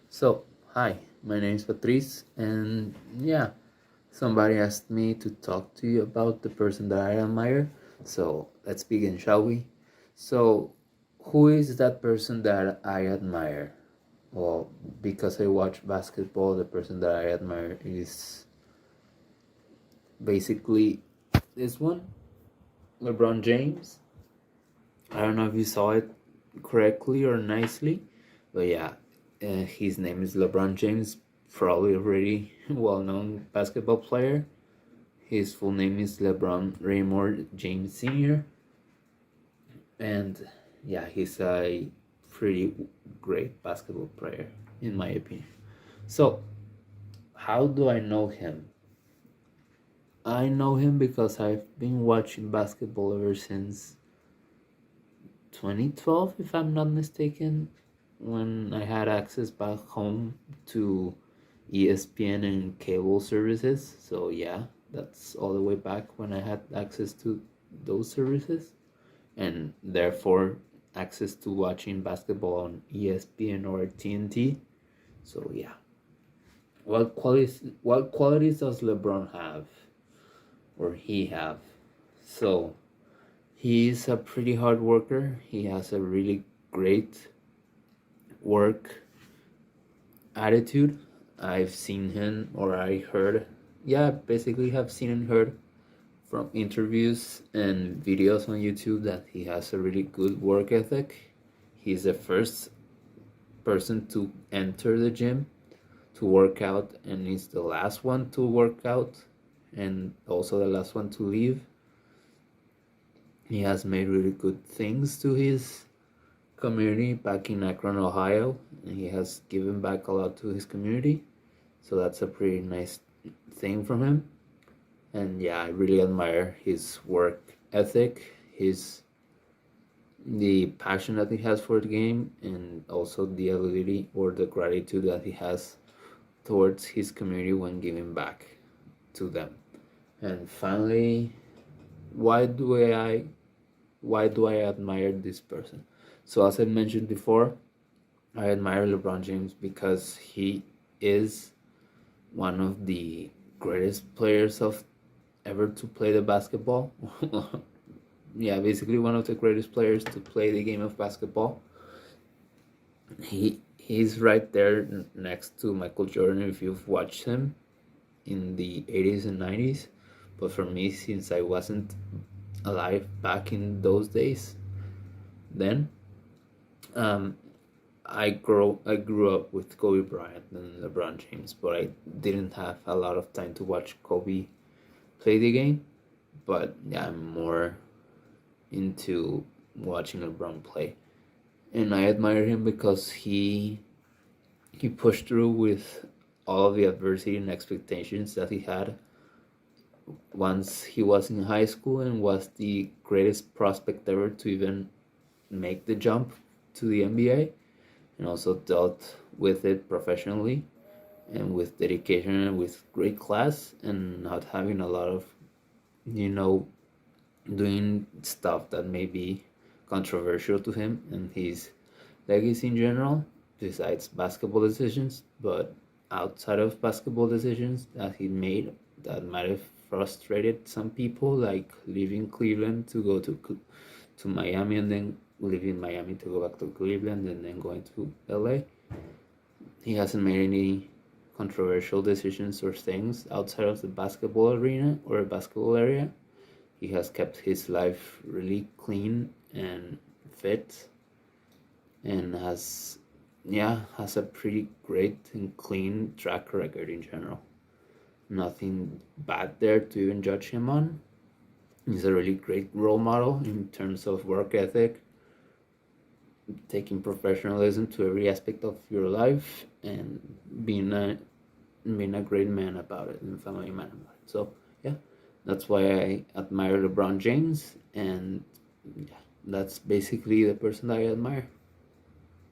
So, hi, my name is Patrice, and somebody asked me to talk to you about the person that I admire. So, let's begin, shall we? So, who is that person that I admire? Well, because I watch basketball, the person that I admire is basically this one, LeBron James. I don't know if you saw it correctly or nicely, but his name is LeBron James, probably already well-known basketball player. His full name is LeBron Raymond James Sr. And he's a pretty great basketball player, in my opinion. So, how do I know him? I know him because I've been watching basketball ever since 2012, if I'm not mistaken, when I had access back home to ESPN and cable services. So, that's all the way back when I had access to those services and therefore access to watching basketball on ESPN or TNT. So, what qualities does LeBron have or he have? So, he's a pretty hard worker. He has a really great work attitude. I've seen him, or I heard, basically have seen and heard from interviews and videos on YouTube that he has a really good work ethic. He's the first person to enter the gym to work out, and he's the last one to work out, and also the last one to leave. He has made really good things to his community back in Akron, Ohio, and he has given back a lot to his community. So that's a pretty nice thing from him. And I really admire his work ethic, the passion that he has for the game, and also the ability or the gratitude that he has towards his community when giving back to them. And finally, why do I admire this person? So as I mentioned before, I admire LeBron James because he is one of the greatest players of ever to play the basketball. Basically one of the greatest players to play the game of basketball. He's right there next to Michael Jordan if you've watched him in the 80s and 90s. But for me, since I wasn't alive back in those days, then I grew up with Kobe Bryant and LeBron James, but I didn't have a lot of time to watch Kobe play the game. But I'm more into watching LeBron play, and I admire him because he pushed through with all of the adversity and expectations that he had once he was in high school and was the greatest prospect ever to even make the jump to the NBA, and also dealt with it professionally and with dedication and with great class, and not having a lot of doing stuff that may be controversial to him and his legacy in general, besides basketball decisions. But outside of basketball decisions that he made that might have frustrated some people, like leaving Cleveland to go to Miami, and then leaving Miami to go back to Cleveland, and then going to LA. He hasn't made any controversial decisions or things outside of the basketball arena or basketball area. He has kept his life really clean and fit, and has a pretty great and clean track record in general. Nothing bad there to even judge him on. He's a really great role model in terms of work ethic, taking professionalism to every aspect of your life, and being a great man about it and family man about it. So that's why I admire LeBron James, and that's basically the person that I admire.